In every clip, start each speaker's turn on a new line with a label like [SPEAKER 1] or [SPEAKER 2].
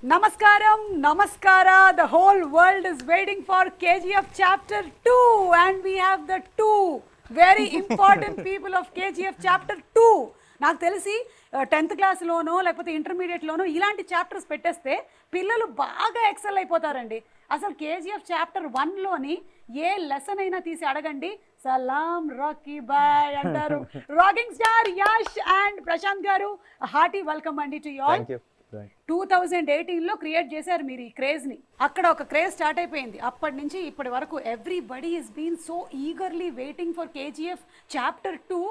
[SPEAKER 1] Namaskaram, Namaskara. The whole world is waiting for KGF Chapter 2, and we have the two very important people of KGF Chapter 2. నాకు తెలిసి 10th క్లాస్లోనో లేకపోతే ఇంటర్మీడియట్లోనో ఇలాంటి chapters పెట్టేస్తే పిల్లలు బాగా excel అయిపోతారండి. అసలు కేజీఎఫ్ చాప్టర్ 1లోని ఏ లెసన్ అయినా తీసి అడగండి, సలాం రాకీ బాయ్ అంటారు. Rocking star Yash and Prashanth garu, hearty welcome అండి టు యు ఆల్. 2018లో క్రియేట్ చేశారు మీరు ఈ క్రేజ్ని. అక్కడ ఒక క్రేజ్ స్టార్ట్ అయిపోయింది. అప్పటి నుంచి ఇప్పటి వరకు everybody is been so eagerly waiting for KGF chapter 2.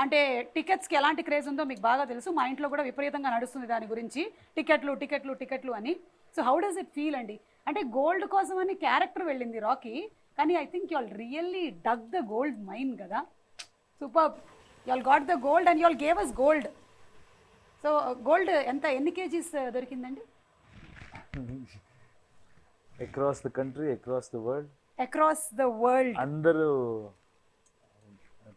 [SPEAKER 1] అంటే టికెట్స్కి ఎలాంటి క్రేజ్ ఉందో మీకు బాగా తెలుసు. మా ఇంట్లో కూడా విపరీతంగా నడుస్తుంది దాని గురించి, టికెట్లు టికెట్లు టికెట్లు అని. So how does it feel అండి? అంటే గోల్డ్ కోసం అని క్యారెక్టర్ వెళ్ళింది రాకీ, కానీ I think you all really dug the gold mine కదా. Super, you all got the gold and you all gave us gold. So gold ఎన్ని kgs దొరికిందండి?
[SPEAKER 2] Across the country, across the world.
[SPEAKER 1] Across the world
[SPEAKER 2] అందరూ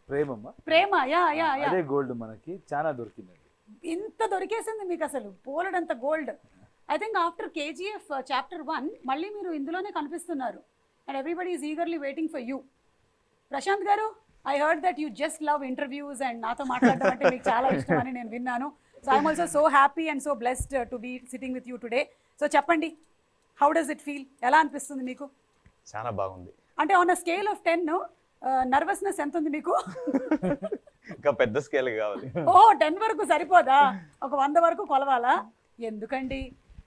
[SPEAKER 2] ప్రేమ,
[SPEAKER 1] yeah yeah yeah,
[SPEAKER 2] అదే gold మనకి చాలా దొరికిందండి.
[SPEAKER 1] ఇంత దొరికేసింది మీకు అసలు పోలడంత gold. I think after KGF chapter 1 మళ్ళీ మీరు ఇందులోనే కనిపిస్తున్నారు and everybody is eagerly waiting for you. Prashanth garu, I heard that you just love interviews and నాతో మాట్లాడడం అంటే మీకు చాలా ఇష్టం అని నేను విన్నాను. So I'm also so happy and so blessed to be sitting with you today. So చెప్పండి, హౌ డస్ ఇట్ ఫీల్? ఎలా అనిపిస్తుంది మీకు?
[SPEAKER 3] చాలా బాగుంది.
[SPEAKER 1] అంటే on a scale of 10 nervousness ఎంత ఉంది మీకు?
[SPEAKER 3] ఇంకా పెద్ద స్కేల్ కావాలి.
[SPEAKER 1] ఓ 10 వరకు సరిపోదా? ఒక 100 వరకు కొలవాలా? ఎందుకండి,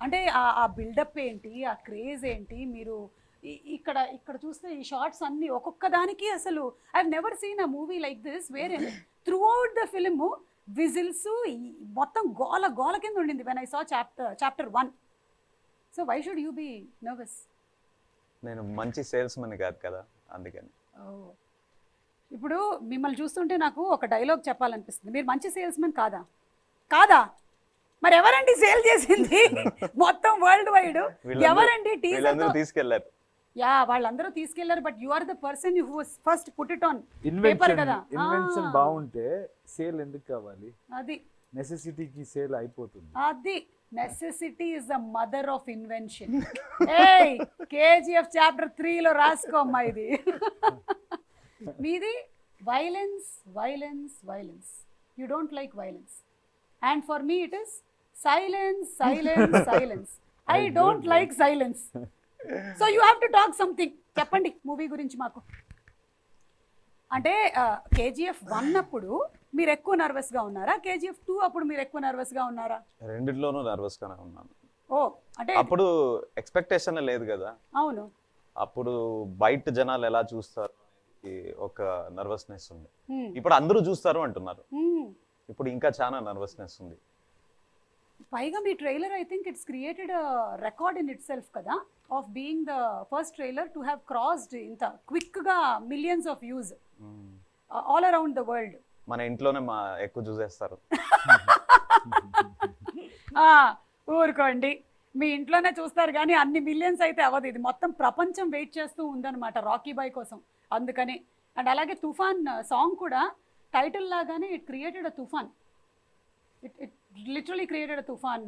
[SPEAKER 1] అంటే ఆ బిల్డప్ ఏంటి, ఆ క్రేజ్ ఏంటి? మీరు ఇక్కడ చూస్తే ఈ షార్ట్స్ అన్ని ఒక్కొక్క దానికి అసలు I have never seen a movie like this where throughout the film whistles మొత్తం గోల గోల కింద ఉండింది when I saw chapter 1. So why should you be nervous?
[SPEAKER 3] నేను మంచి సేల్స్ మన్ కాదు కదా, అందుకని.
[SPEAKER 1] ఇప్పుడు మిమ్మల్ని చూస్తుంటే నాకు ఒక డైలాగ్ చెప్పాలనిపిస్తుంది. మీరు మంచి సేల్స్ మెన్ కాదా? కాదా? మరి ఎవరండి సేల్ చేసింది మొత్తం వరల్డ్ వైడ్? ఎవరండి
[SPEAKER 3] తీసుకెళ్లారు?
[SPEAKER 1] యా, వాళ్ళందరూ తీసుకెళ్లారు, but you are the person who was first put it on paper కదా.
[SPEAKER 2] ఇన్వెన్షన్ బాగుంటే సేల్ ఎందుకు కావాలి?
[SPEAKER 1] అది
[SPEAKER 2] నెసెసిటీకి సేల్ అయిపోతుంది.
[SPEAKER 1] అది necessity is the mother of invention. ఏయ్, కేజీఎఫ్ చాప్టర్ 3లో రాసుకోమ్మా ఇది. మీది violence violence violence. You don't like violence and for me it is silence silence silence. I don't like silence. So you have to talk something. చెప్పండి movie గురించి మాకు. అంటే KGF 1 అప్పుడు మీరు ఎక్కువ నర్వస్గా ఉన్నారా? కేజీఎఫ్ 2 అప్పుడు మీరు ఎక్కువ నర్వస్గా ఉన్నారా?
[SPEAKER 3] రెండిట్లోనూ నర్వస్గానే ఉన్నాను.
[SPEAKER 1] ఓ, అంటే
[SPEAKER 3] అప్పుడు ఎక్స్పెక్టేషన్ లేదు కదా.
[SPEAKER 1] అవును,
[SPEAKER 3] అప్పుడు బయట జనాలు ఎలా చూస్తారు ఒక నర్వస్నెస్ ఉంది. ఇప్పుడు అందరూ చూస్తారు అంటున్నారు, ఇప్పుడు ఇంకా చాలా నర్వస్నెస్ ఉంది.
[SPEAKER 1] పైగా మీ trailer I think it's created record in itself కదా, of being the first trailer to have crossed ఇంత క్విక్గా millions of views all around the world.
[SPEAKER 3] మన ఇంట్లోనే ఎక్కువ చూసేస్తారు.
[SPEAKER 1] ఊరుకోండి, మీ ఇంట్లోనే చూస్తారు కానీ అన్ని మిలియన్స్ అయితే అవ్వదు. ఇది మొత్తం ప్రపంచం వెయిట్ చేస్తూ ఉందన్నమాట రాకీ బాయ్ కోసం, అందుకని. అండ్ అలాగే తుఫాన్ సాంగ్ కూడా టైటిల్ లాగానే ఇట్ క్రియేటెడ్ అ తుఫాన్. ఇట్ లిటరలీ క్రియేటెడ్ అ తుఫాన్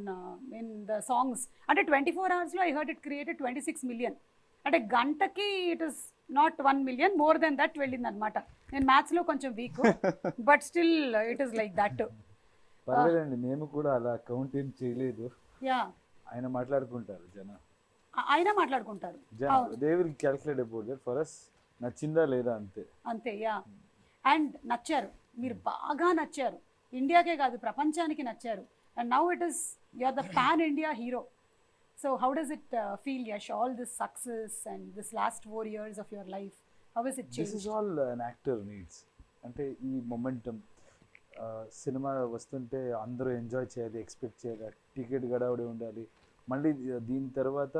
[SPEAKER 1] ఇన్ ద సాంగ్స్. అంటే 24 అవర్స్లో I heard it created 26 million. అంటే గంటకి it is not 1 million, more than that వెళ్ళింది అనమాట. నేను మ్యాథ్స్లో కొంచెం week, but still it is like that.
[SPEAKER 2] పర్లేదండి, నేను కూడా అలా కౌంట్ ఏం చేయలేదు.
[SPEAKER 1] యా,
[SPEAKER 2] ఆయన మాట్లాడుకుంటారు,
[SPEAKER 1] ఆయన మాట్లాడుకుంటారు.
[SPEAKER 2] They will calculate about that. For us నచ్చిందా లేదా అంతే.
[SPEAKER 1] అంతే, యా. అండ్ నచ్చారు, మీరు బాగా నచ్చారు. ఇండియాకే కాదు ప్రపంచానికి నచ్చారు. And now it is you are the pan India hero. So how does it feel, Yash, all this success and this last 4 years of your life? How is it changed?
[SPEAKER 2] This is all an actor needs. అంటే ఈ momentum, cinema వస్తుంటే అందరూ enjoy చేయాలి, expect చేయాలి, ticket గడవడి ఉండాలి. మళ్ళీ దీని తర్వాత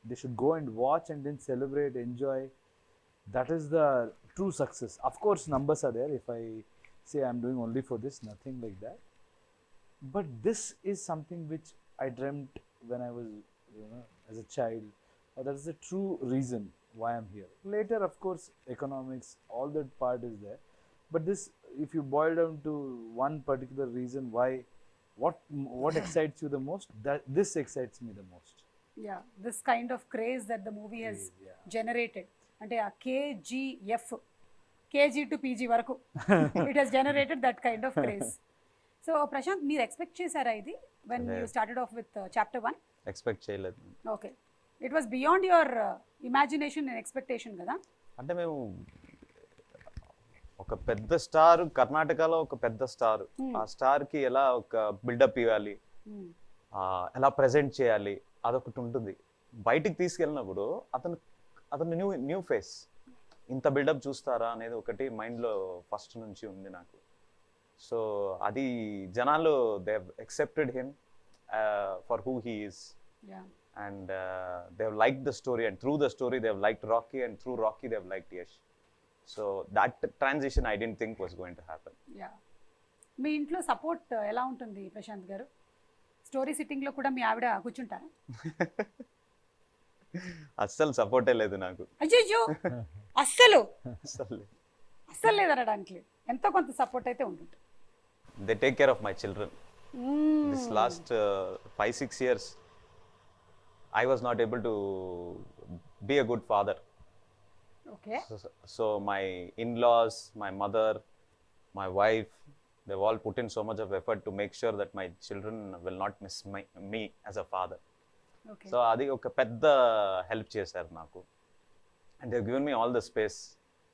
[SPEAKER 2] they should go and watch and then celebrate, enjoy. That is the true success. Of course numbers are there. If I say I'm doing only for this, nothing like that. But this is something which I dreamt when I was, as a child. That is the true reason why I'm here. Later, of course, economics, all that part is there. But this, if you boil down to one particular reason why what excites you the most? That this excites me the most.
[SPEAKER 1] Yeah, this kind of craze that the movie has generated. అంటే ఆ KGF, KG to PG వరకు it has generated that kind of craze. So Prashanth, మీరు expect చేశారా ఇది when you started off with chapter 1?
[SPEAKER 3] Expect చేయలేదు.
[SPEAKER 1] Okay, it was beyond your imagination and expectation కదా?
[SPEAKER 3] అంటే మేము ఒక పెద్ద స్టార్, కర్ణాటకలో ఒక పెద్ద స్టార్, ఆ స్టార్ కి ఎలా ఒక బిల్డప్ ఇవ్వాలి, ఎలా ప్రెజెంట్ చేయాలి, అదొకటి ఉంటుంది. బయటికి తీసుకెళ్ళినప్పుడు అతను న్యూ ఫేస్, ఇంత బిల్డప్ చూస్తారా అనేది ఒకటి మైండ్లో ఫస్ట్ నుంచి ఉంది నాకు. సో అది జనాలు they have accepted him for who he is, and they have liked the story, and through the story they have liked Rocky, and through Rocky they have liked Yash. So that transition I don't think was going to happen.
[SPEAKER 1] మీ ఇంట్లో support ఎలా ఉంటుంది ప్రశాంత్ గారు? Story sitting లో కూడా మీ ఆవిడ కూర్చుంటారా?
[SPEAKER 3] అస్సలు సపోర్టే లేదు నాకు.
[SPEAKER 1] అయ్యో, అస్సలు
[SPEAKER 3] అస్సలు
[SPEAKER 1] లేదనడానికి ఎంతో కొంత సపోర్ట్ అయితే ఉంటుంది.
[SPEAKER 3] They take care of my children. This last 5-6 years I was not able to be a good father.
[SPEAKER 1] Okay.
[SPEAKER 3] So my in-laws, my mother, my wife, they've all put in so much of effort to make sure that my children will not miss me as a father.
[SPEAKER 1] Okay.
[SPEAKER 3] So adi oka pedda help chesaru naku, and they've given me all the space.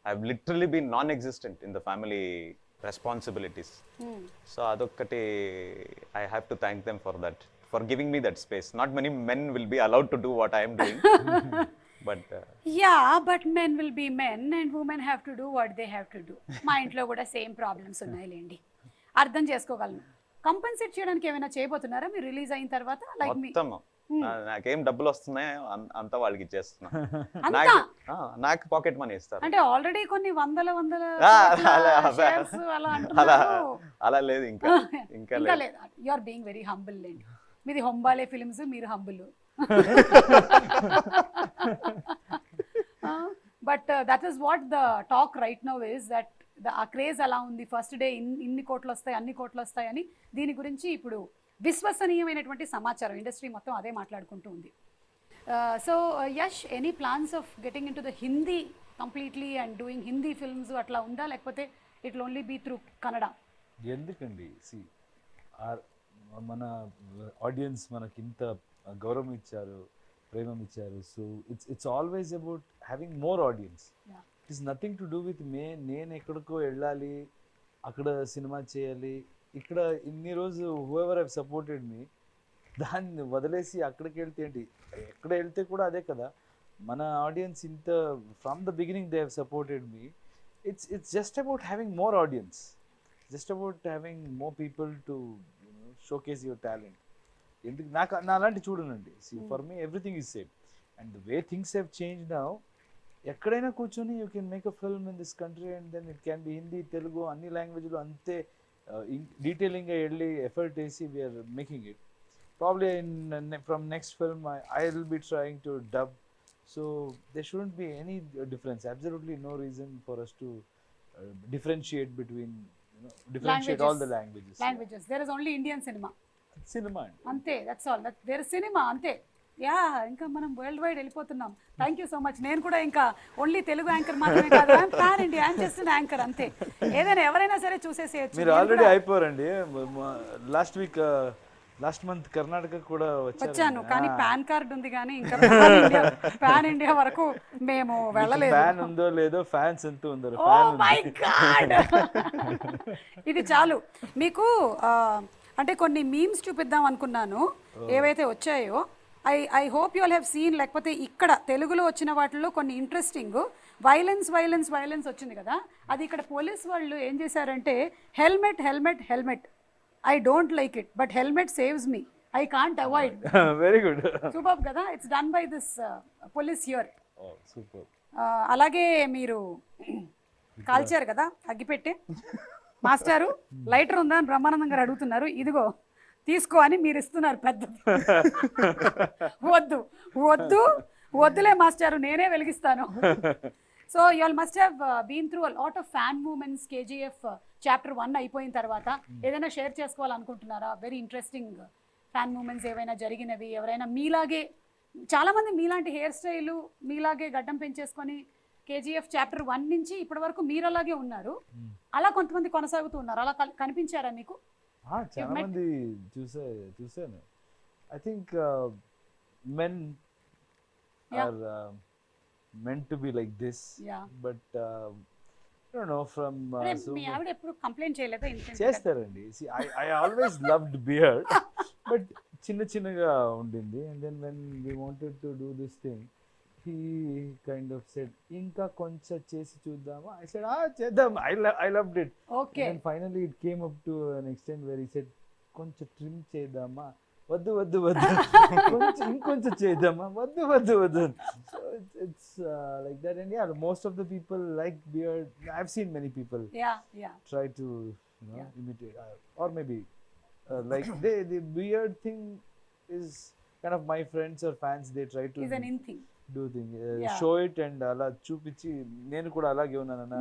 [SPEAKER 3] I've literally been non-existent in the family responsibilities. So adokkati I have to thank them for that, for giving me that space. Not many men will be allowed to do what I am doing. But
[SPEAKER 1] but men will be men and women have to do what they have to do. మా ఇంట్లో కూడా same problems ఉన్నాయిలేండి, అర్థం చేసుకోగలను. Compensate చేయడానికి ఏమైనా చేయబోతున్నారా మీరు release అయిన తర్వాత? లైక్
[SPEAKER 3] మొత్తం నాకేం డబ్బులు వస్తున్నాయి అంతా వాళ్ళకి ఇచ్చేస్తున్నా. నాకు పాకెట్ మనీ ఇస్తారు.
[SPEAKER 1] అంటే ఆల్రెడీ కొన్ని వందల
[SPEAKER 3] అలా లేదు, ఇంకా
[SPEAKER 1] లేదు. You are being very humble లేండి. మీది హొంబాలే ఫిల్మ్స్, మీరు humble. But that is what the talk right now is that ఆ క్రేజ్ అలా ఉంది. ఫస్ట్ డే ఇన్ని కోట్లు వస్తాయి, అన్ని కోట్లు వస్తాయి అని. దీని గురించి ఇప్పుడు విశ్వసనీయమైనటువంటి సమాచారం ఇండస్ట్రీ మొత్తం అదే మాట్లాడుకుంటూ ఉంది. So Yash, any plans of getting in to the Hindi completely and doing Hindi films అట్లా ఉందా, లేకపోతే it will only be through Kannada?
[SPEAKER 2] ఎందుకండి, మన ఆడియన్స్ మనకి ఇంత గౌరవం ఇచ్చారు, ప్రేమం ఇచ్చారు. So it's always about having more audience. It is nothing to do with నేను ఎక్కడికో వెళ్ళాలి, అక్కడ సినిమా చేయాలి. ఇక్కడ ఇన్ని రోజు హూఎవర్ హ్యావ్ సపోర్టెడ్ మీ, దాన్ని వదిలేసి అక్కడికి వెళ్తే ఏంటి? ఎక్కడ వెళ్తే కూడా అదే కదా. మన ఆడియన్స్ ఇంత from the beginning they have supported me. It's just about having more audience, just about having more people to showcase your talent. ఎందుకు నా అలాంటి చూడనండి. For me everything is same, and the way things have change now. ఎక్కడైనా కూర్చొని you can make a film in this country, and then it can be Hindi, Telugu, అన్ని లాంగ్వేజ్లో అంతే డీటెయిలింగ్గా వెళ్ళి ఎఫర్ట్ వేసి we are making it. Probably from next film I will be trying to dub. So there shouldn't be any difference, absolutely no reason for us to differentiate between, differentiate all the languages.
[SPEAKER 1] There is only Indian cinema ante, that's all. There is cinema ante. ఇంకా మనం world wide వెళ్ళిపోతున్నాం. Thank you so much. నేను కూడా ఇంకా only Telugu anchor మాత్రమే కాదు, I'm pan India, I'm just an anchor అంతే. ఏదైనా ఎవరైనా సరే చూసేసేయచ్చు.
[SPEAKER 2] మీరు ఆల్రెడీ అయిపోరండి. లాస్ట్ మంత్ కర్ణాటక కూడా
[SPEAKER 1] వచ్చాను, కానీ పాన్ కార్డ్ ఉంది, కానీ ఇంకా పాన్ ఇండియా వరకు మేము వెళ్ళలేదు.
[SPEAKER 2] ఫ్యాన్ ఉందో లేదో, ఫ్యాన్స్ ఎంత ఉందో.
[SPEAKER 1] ఓ మై గాడ్, ఇది చాలు మీకు. అంటే కొన్ని మీమ్స్ చూపిద్దాం అనుకున్నాను, ఏవైతే వచ్చాయో. I hope you all have seen. లేకపోతే ఇక్కడ తెలుగులో వచ్చిన వాటిల్లో కొన్ని ఇంట్రెస్టింగ్, వైలెన్స్ వచ్చింది కదా, అది ఇక్కడ పోలీస్ వాళ్ళు ఏం చేశారంటే, helmet I don't like it, but helmet saves me. I can't avoid.
[SPEAKER 2] Very good.
[SPEAKER 1] Superb kada. It's done by this police here.
[SPEAKER 2] Oh, superb.
[SPEAKER 1] అలాగే మీరు కాల్చారు కదా అగ్గిపెట్టే. మాస్టారు లైటర్ ఉందా అని బ్రహ్మానందం గారు అడుగుతున్నారు. ఇదిగో తీసుకో అని మీరు ఇస్తున్నారు. పెద్ద వద్దులే మాస్టారు, నేనే వెలిగిస్తాను. So you all must have been through a lot of fan moments KGF chapter 1 అయిపోయిన తర్వాత. ఏదైనా షేర్ చేసుకోవాలనుకుంటున్నారా? వెరీ ఇంట్రెస్టింగ్ ఫ్యాన్ మూమెంట్స్ ఏవైనా జరిగినవి, ఎవరైనా మీలాగే, చాలా మంది మీలాంటి హెయిర్ స్టైలు, మీలాగే గడ్డం పెంచేసుకొని కేజీఎఫ్ చాప్టర్ 1 నుంచి ఇప్పటి వరకు మీరు అలాగే ఉన్నారు, అలా కొంతమంది కొనసాగుతూ ఉన్నారు. అలా కనిపించారా మీకు?
[SPEAKER 2] చాలా మంది చూసాను. I think men are meant to be like this, but I don't know from
[SPEAKER 1] మీ ఆవిడ ఎప్పుడు కంప్లైంట్ చేయలేదా?
[SPEAKER 2] చేస్తారండి. See, I always loved beard, but చిన్నగా ఉండింది. And then when we wanted to do this thing, he kind of said, ఇంకా కొంచెం చేసి చూద్దామా? I said, చేద్దాం. I loved it.
[SPEAKER 1] Okay.
[SPEAKER 2] And finally it came up to an extent where he said, కొంచెం trim చేద్దామా? వద్దు కొంచెం ఇంకొంచెం చేద్దామా? వద్దు. So it's like that. And yeah, most of the people like beard. I've seen many people try to imitate, or maybe like the beard thing is kind of my friends or fans, they try to
[SPEAKER 1] is an in thing,
[SPEAKER 2] do thing, show it and అలా చూపించి నేను కూడా అలాగే ఉన్నానన్నా,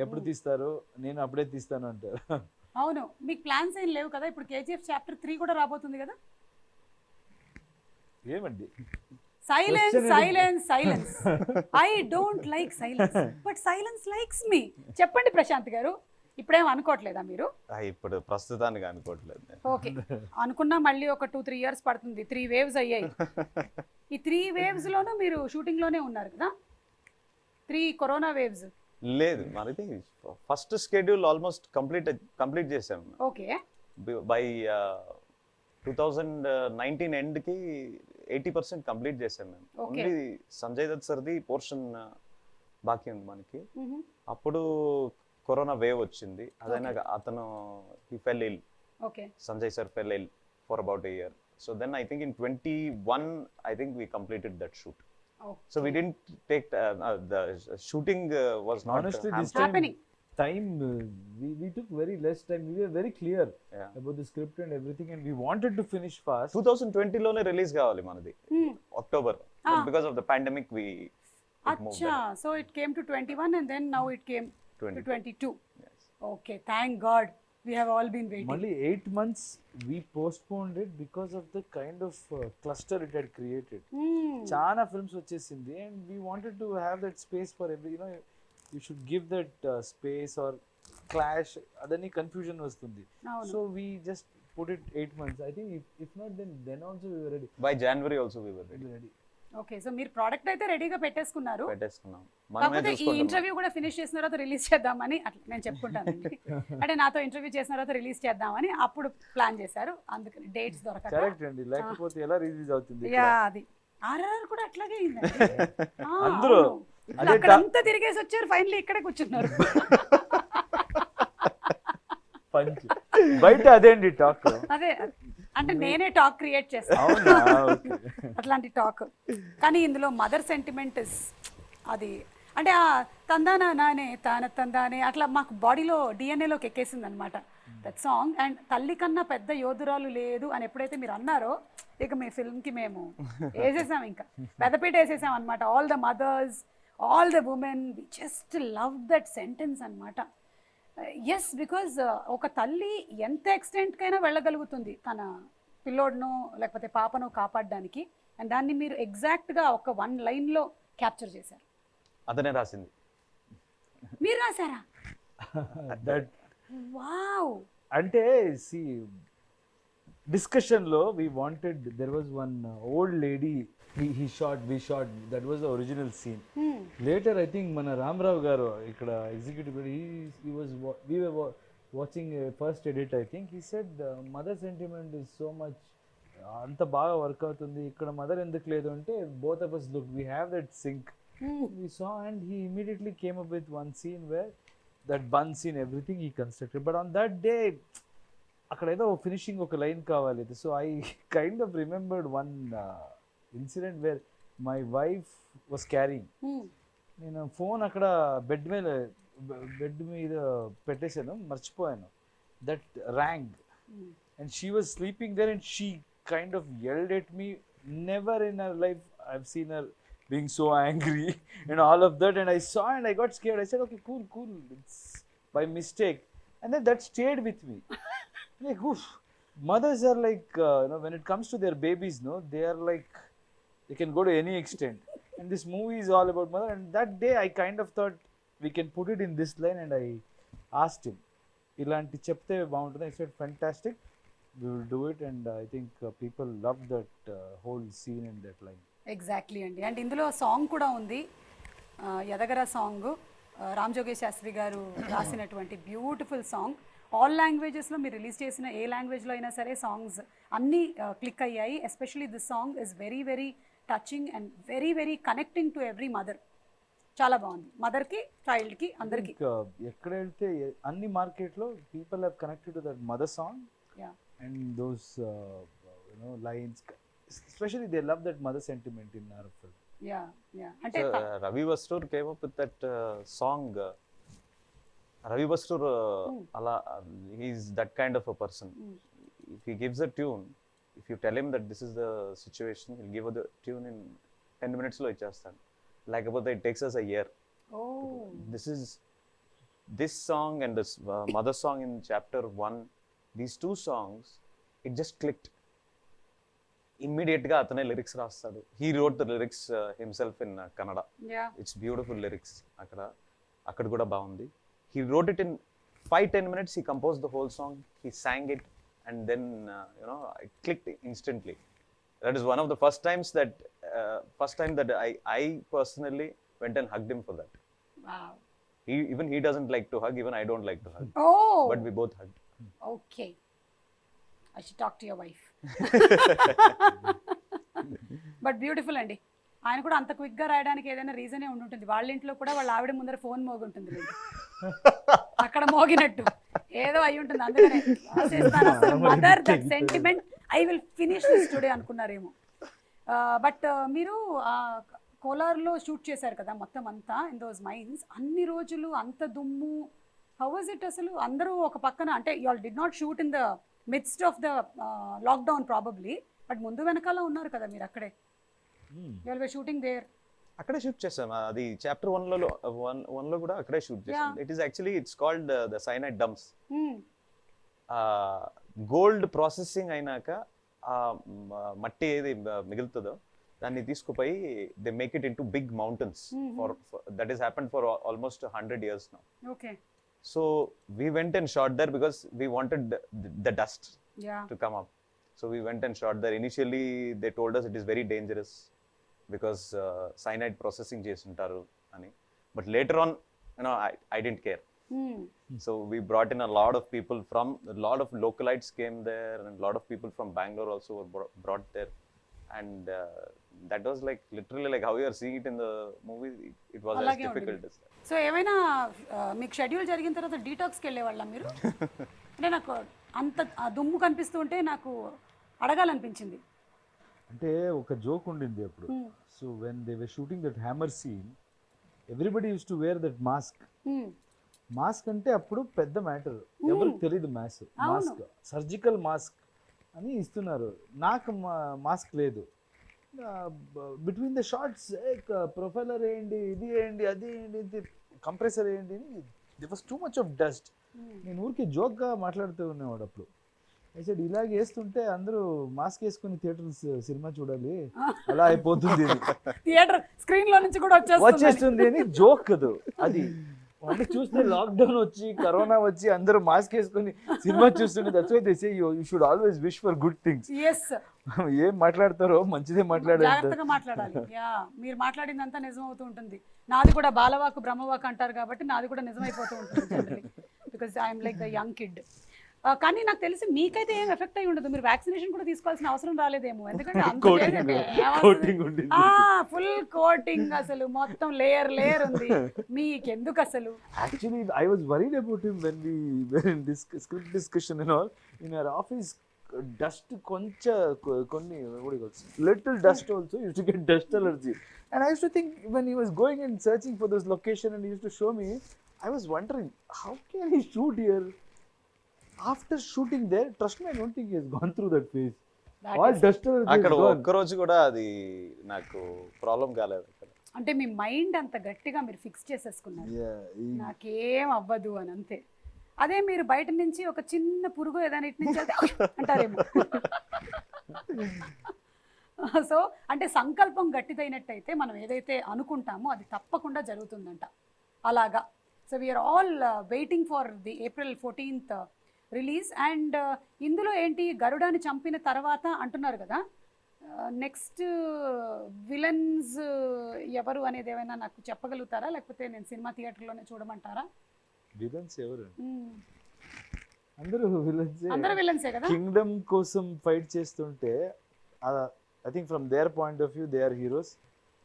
[SPEAKER 2] ఎప్పుడు తీస్తారో నేను అప్పుడే తీస్తాను అంటారు.
[SPEAKER 1] అవును. మీకు ప్లాన్స్ ఏం లేవు కదా? ఇప్పుడు కేజీఎఫ్ చాప్టర్ 3 కూడా రాబోతుంది కదా?
[SPEAKER 2] ఏమండి?
[SPEAKER 1] Silence. I don't like silence, but silence likes me. చెప్పండి ప్రశాంత్ గారు, ఇప్పుడేం అనుకోవట్లేదా మీరు?
[SPEAKER 3] ఇప్పుడు ప్రస్తుతానికి అనుకోవట్లేదు.
[SPEAKER 1] ఓకే, అనుకున్నా మళ్ళీ ఒక 2-3 years పడుతుంది. 3 waves అయ్యాయి. ఈ 3 waves లోనూ మీరు షూటింగ్ లోనే ఉన్నారు కదా? 3 కరోనా వేవ్స్
[SPEAKER 3] లేదు, మనది ఫస్ట్ షెడ్యూల్ ఆల్మోస్ట్ కంప్లీట్ చేసాం.
[SPEAKER 1] ఓకే.
[SPEAKER 3] బై 2019 ఎండ్ కి 80% కంప్లీట్ చేసాం మేము. ఓన్లీ సంజయ్ దత్ సర్ది పోర్షన్ బాకీ ఉంది మనకి. అప్పుడు కరోనా వేవ్ వచ్చింది. అదైనా అతను he fell ill.
[SPEAKER 1] Okay.
[SPEAKER 3] Sanjay sir fell ill for about a year. So then I think in 21 I think we completed that shoot. Okay. So we didn't take the shooting was not
[SPEAKER 2] honestly
[SPEAKER 1] happening.
[SPEAKER 2] Time we took very less time. We were very clear about the script and everything, and we wanted to finish fast.
[SPEAKER 3] 2020 లోనే release కావాలి మనది, October. Because of the pandemic we
[SPEAKER 1] Acha, so it came to 21 and then now it came to 22.
[SPEAKER 3] Yes.
[SPEAKER 1] Okay, thank God. We have all been waiting.
[SPEAKER 2] Only 8 months we postponed it because of the kind of cluster it had created. Chana films vachesindi, and we wanted to have that space for every, you should give that space or clash, adani confusion vastundi. So we just put it 8 months. I think if not, then also we were ready.
[SPEAKER 3] By January also we were ready.
[SPEAKER 1] Okay, so మీరు product అయితే రెడీగా పెట్టేసుకున్నారు.
[SPEAKER 3] మనమే
[SPEAKER 1] కాకపోతే ఈ interview కూడా finish చేసిన తర్వాత release చేద్దామని అట్లా నేను చెప్పుకుంటానండి. అంటే నాతో ఇంటర్వ్యూ చేసిన తర్వాత రిలీజ్ చేద్దామని అప్పుడు ప్లాన్ చేశారు. అందుకని డేట్స్ దొరకక.
[SPEAKER 2] కరెక్ట్ అండి, లేకపోతే ఎలా రిలీజ్ అవుతుంది?
[SPEAKER 1] అది ఆర్ఆర్ కూడా అట్లాగే అయిందండి.
[SPEAKER 2] అందరూ
[SPEAKER 1] అక్కడంతా తిరిగేసి వచ్చారు, ఫైనల్లీ ఇక్కడే కూర్చున్నారు.
[SPEAKER 2] బయట అదేండి టాక్.
[SPEAKER 1] అదే అంటే నేనే టాక్ క్రియేట్ చేస్తాను అట్లాంటి టాక్. కానీ ఇందులో మదర్ సెంటిమెంట్ అది అంటే తందానా నానే తందానే అట్లా మాకు బాడీలో డిఎన్ఏలోకి ఎక్కేసింది అనమాట దట్ సాంగ్. అండ్ తల్లి కన్నా పెద్ద యోధురాలు లేదు అని ఎప్పుడైతే మీరు అన్నారో, ఇక మీ ఫిల్మ్కి మేము వేసేసాం, ఇంకా పెద్దపీట వేసేసాం అనమాట. All the mothers, all the women, we just love that sentence అనమాట. ఎస్, బికాజ్ ఒక తల్లి ఎంత ఎక్స్టెంట్కైనా వెళ్ళగలుగుతుంది తన పిల్లోడ్ను లేకపోతే పాపను కాపాడడానికి. అండ్ దాన్ని మీరు ఎగ్జాక్ట్గా ఒక 1 లైన్లో క్యాప్చర్ చేశారు.
[SPEAKER 3] అతనే రాసింది.
[SPEAKER 1] మీరు రాశారా? వావ్.
[SPEAKER 2] అంటే సి డిస్కషన్ లో we wanted, there was one old lady we shot, that was the original scene. Later I think మన రామరావు గారు ఇక్కడ executive, we were watching a first edit, I think he said mother sentiment is so much, అంత బాగా work అవుతుంది ఇక్కడ, mother ఎందుకు లేదు అంటే both of us look, we have that sync. We saw, and he immediately came up with one scene where that bun scene, everything he constructed. But on that day అక్కడ ఏదో finishing ఒక line కావాలి. So I kind of remembered one incident where my wife was carrying. నేను phone అక్కడ bed మీద పెట్టేశాను, మర్చిపోయాను. That rang and she was sleeping there and she kind of yelled at me. Never in her life I've seen her being so angry and all of that, and I saw and I got scared. I said, okay, cool, it's by mistake, and then that stayed with me. Like, oof, mothers are like, when it comes to their babies, no, they are like, they can go to any extent, and this movie is all about mother. And that day I kind of thought we can put it in this line, and I asked him, ilanti chepte baguntunda. I said, fantastic, we will do it. And I think people loved that whole scene and that line.
[SPEAKER 1] Exactly అండి. And ఇందులో song కూడా ఉంది, ఎదగర song, Ram జోగేష్ Sastry గారు రాసినటువంటి beautiful song. All లాంగ్వేజెస్లో మీరు release చేసిన ఏ లాంగ్వేజ్లో అయినా సరే సాంగ్స్ అన్నీ క్లిక్ అయ్యాయి. Especially this song is very very touching and very very connecting to every mother. చాలా బాగుంది, మదర్కి, చైల్డ్కి, అందరికీ.
[SPEAKER 2] ఎక్కడ వెళ్తే అన్ని మార్కెట్లో people have connected to that mother song and those lines. Especially they love that mother sentiment in our film.
[SPEAKER 1] Yeah. Ante
[SPEAKER 3] Ravi Bastur came up with that song. Ravi Bastur, he's that kind of a person. If he gives a tune, if you tell him that this is the situation, he'll give the tune in 10 minutes lo ichchestanu. Like about that, it takes us a year. This song and this mother song in chapter 1, these two songs, it just clicked. ఇమ్మీడియట్గా అతనే lyrics రాస్తాడు. He wrote the lyrics himself in Kannada. It's beautiful lyrics. అక్కడ కూడా బాగుంది. He wrote it in 5-10 minutes. He compose the whole song, he sang it, and then it clicked instantly. That is one of the first time that I personally went and hugged him for that. He doesn't like to hug, even I don't like to hug. But we both hugged.
[SPEAKER 1] Okay. I should talk to your wife. But beautiful అండి. ఆయన కూడా అంత క్విక్గా రాయడానికి ఏదైనా రీజనే ఉండుంటుంది. వాళ్ళ ఇంట్లో కూడా వాళ్ళ ఆవిడ ముందర ఫోన్ మోగుంటుంది, అక్కడ మోగినట్టు ఏదో అయి ఉంటుంది. అందుకనే రాసేస్తాను అసలు mother that sentiment, I will finish this today అనుకున్నారేమో. బట్ మీరు కోలార్లో షూట్ చేశారు కదా మొత్తం అంతా, ఇన్ దోస్ మైన్స్, అన్ని రోజులు అంత దుమ్ము, హౌ వాజ్ ఇట్ అసలు? అందరూ ఒక పక్కన, అంటే you all did not shoot in the midst of the lockdown probably, but ముందు వెనకాల ఉన్నారు కదా మీరు అక్కడే. you all were shooting there.
[SPEAKER 3] అక్కడే షూట్ చేసాం. అది చాప్టర్ 1 లో కూడా అక్కడే షూట్ చేసాం. It is actually it's called the cyanide dumps. Gold processing అయినాక మట్టి ఏది మిగులుతుందో దాన్ని తీసుకుపోయి they make it into big mountains. For that is happened for almost 100 years now.
[SPEAKER 1] Okay.
[SPEAKER 3] So we went and shot there because we wanted the dust to come up. So we went and shot there. Initially they told us it is very dangerous because cyanide processing chesuntaru ani, but later on I didn't care. So we brought in a lot of people from, a lot of localites came there, and a lot of people from Bangalore also were brought there. And that was like literally like how you are seeing it in the movie. It was as difficult as that.
[SPEAKER 1] So ఏమైనా మీకు schedule జరిగిన తర్వాత డీటాక్స్కి వెళ్ళేవాళ్ళ మీరు? అంటే నాకు అంత దుమ్ము కనిపిస్తూ ఉంటే నాకు అడగాలనిపించింది.
[SPEAKER 2] అంటే ఒక జోక్ ఉండింది అప్పుడు. So when they were shooting that hammer scene, everybody use to wear that mask. Mask అంటే అప్పుడు పెద్ద మ్యాటర్, ఎవరికి తెలియదు మాస్క్, సర్జికల్ మాస్క్ అని ఇస్తున్నారు. నాకు మాస్క్ లేదు. బిట్వీన్ ద షార్ట్స్ ప్రొఫైలర్ వేయండి, ఇది వేయండి, అది వేయండి, కంప్రెసర్ వేయండి, the was too much of dust. నేను ఊరికి జోక్గా మాట్లాడుతూ ఉన్నవాడు అప్పుడు. అయితే ఇలాగ వేస్తుంటే అందరూ మాస్క్ వేసుకుని థియేటర్ సినిమా చూడాలి, అలా అయిపోతుంది,
[SPEAKER 1] థియేటర్ స్క్రీన్ లో నుంచి కూడా
[SPEAKER 2] వచ్చేస్తుంది అని జోక్ అది. అది అంటే చూస్తే లాక్డౌన్ వచ్చి, కరోనా వచ్చి, అందరూ మాస్క్ వేసుకుని సినిమా చూస్తుంటే that's why they say you should always wish for good things. ఏం మాట్లాడతారో మంచిదే
[SPEAKER 1] మాట్లాడాలి. మీరు మాట్లాడిందంతా నిజం అవుతూ ఉంటుంది. నాది కూడా బాలవాకు బ్రహ్మవాకు అంటారు కాబట్టి నాది కూడా నిజమైపోతూ ఉంటుంది, because I'm like the young kid. కానీ నాకు తెలిసి మీకైతే ఏం ఎఫెక్ట్ అయి ఉండదు, మీరు వ్యాక్సినేషన్ కూడా తీసుకోవాల్సిన అవసరం రాలేదేమో, ఎందుకంటే ఫుల్ కోటింగ్ అసలు మొత్తం లేయర్ ఉంది మీకెందుకు అసలు?
[SPEAKER 2] Actually I was worried about him when we were in this script discussion and all in our office. Dust కొన్ని little dust also use to get dust allergy. And I used to think when he was going and searching for this location and he used to show me, I was wondering how can he shoot here? After shooting there, trust me, I don't think he has gone through that phase. All dust allergy.
[SPEAKER 3] అక్కడ ఒక్క రోజు కూడా అది నాకు problem కాలేదు. అక్కడ
[SPEAKER 1] అంటే మీ mind అంత గట్టిగా మీరు ఫిక్స్ చేసేసుకున్నారు, నాకేం అవ్వదు అని, అంతే. అదే మీరు బయట నుంచి ఒక చిన్న పురుగు ఏదైనా ఇటు నుంచి అంటారేమో. సో అంటే సంకల్పం గట్టిదైనట్టయితే మనం ఏదైతే అనుకుంటామో అది తప్పకుండా జరుగుతుందంట, అలాగా. So we're all waiting for the April 14th release. అండ్ ఇందులో ఏంటి, గరుడాని చంపిన తర్వాత అంటున్నారు కదా, నెక్స్ట్ విలన్స్ ఎవరు అనేది ఏమైనా నాకు చెప్పగలుగుతారా, లేకపోతే నేను సినిమా థియేటర్లోనే చూడమంటారా?
[SPEAKER 2] విలన్స్ ఎవరు? అందరూ విలన్సే.
[SPEAKER 1] అందరూ విలన్సే కదా.
[SPEAKER 2] కింగ్డమ్ కోసం ఫైట్ చేస్తుంటే I think from their point of view they are heroes,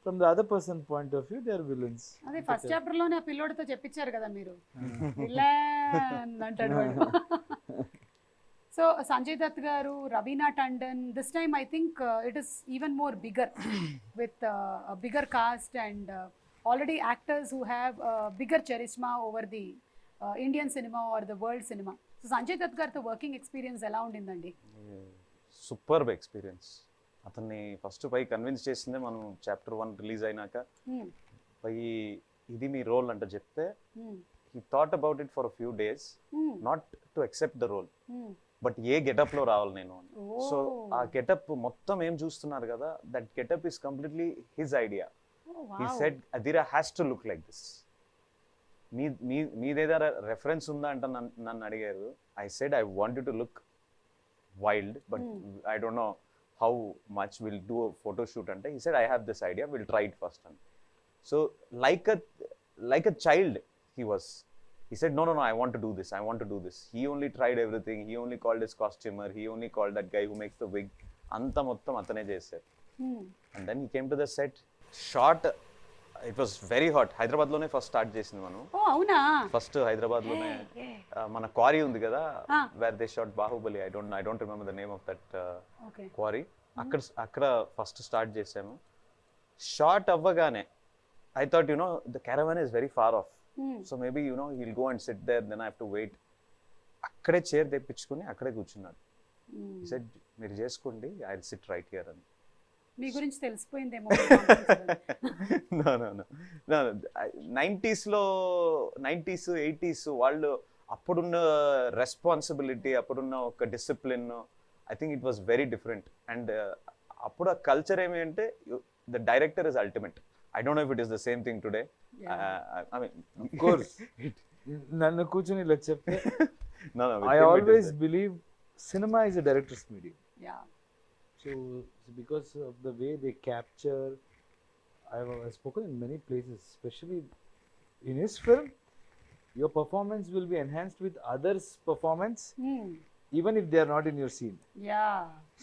[SPEAKER 2] from the other person point of view they are villains.
[SPEAKER 1] అదే ఫస్ట్ చాప్టర్ లోనే ఆ పిల్లోడితో చెప్పించారు కదా మీరు, విలన్ అంటాడు వాడు. So Sanjay Dutt garu, Raveena Tandon, this time I think it is even more bigger with bigger cast and already actors who have bigger charisma over the Indian cinema or the world cinema. So Sanjay Dutt గారితో working experience ఎలా ఉండిందండి?
[SPEAKER 3] Superb experience. అతన్ని first పై convince చేసిందే మనం chapter 1 release అయినాక. పై ఇది మీ role అంటే చెప్తే he thought about it for a few days, not to accept the role, but A getup లో రావాలి నేను. సో ఆ గెటప్ మొత్తం ఏం చూస్తున్నారు కదా, that getup is completely his idea. He said Adheera has to look like this. మీదేదా reference ఉందా అంటే నన్ను అడిగారు. I said I wanted to look wild, but I don't know how much will do photo shoot అంటే. He said I have this idea, will try it first అని. So like a child he was. He said no, I want to do this. He only tried everything. He only called his costumer, he only called that guy who makes the wig. Anta mottam atane chesaru. And then he came to the set, shot. It was very hot. Hyderabad lone first start chesindi manu.
[SPEAKER 1] Oh avuna,
[SPEAKER 3] first Hyderabad lone mana quarry undi kada, where they shot Bahubali. I don't remember the name of that quarry. akkada first start chesamu. Shot avvagane I thought, the caravan is very far off. So maybe, he'll go and sit there, then I have to wait. Akkade chair తెప్పించుకొని అక్కడే కూర్చున్నాడు. He said, మీరు చేసుకోండి, I'll sit right here అని.
[SPEAKER 1] మీ గురించి తెలిసిపోయిందేమో.
[SPEAKER 3] No. 90s, 80s వాళ్ళు అప్పుడున్న responsibility, అప్పుడున్న ఒక discipline, I think it was very different. And అప్పుడు ఆ కల్చర్ ఏమి అంటే the director is ultimate. I don't know if it is the same thing today. I mean,
[SPEAKER 2] of course. Nannu kuchuni ila chepte.
[SPEAKER 3] No.
[SPEAKER 2] I always believe cinema is a director's medium.
[SPEAKER 1] Yeah.
[SPEAKER 2] So because of the way they capture, I have spoken in many places, especially in his film, your performance will be enhanced with others' performance, even if they are not in your scene.
[SPEAKER 1] Yeah.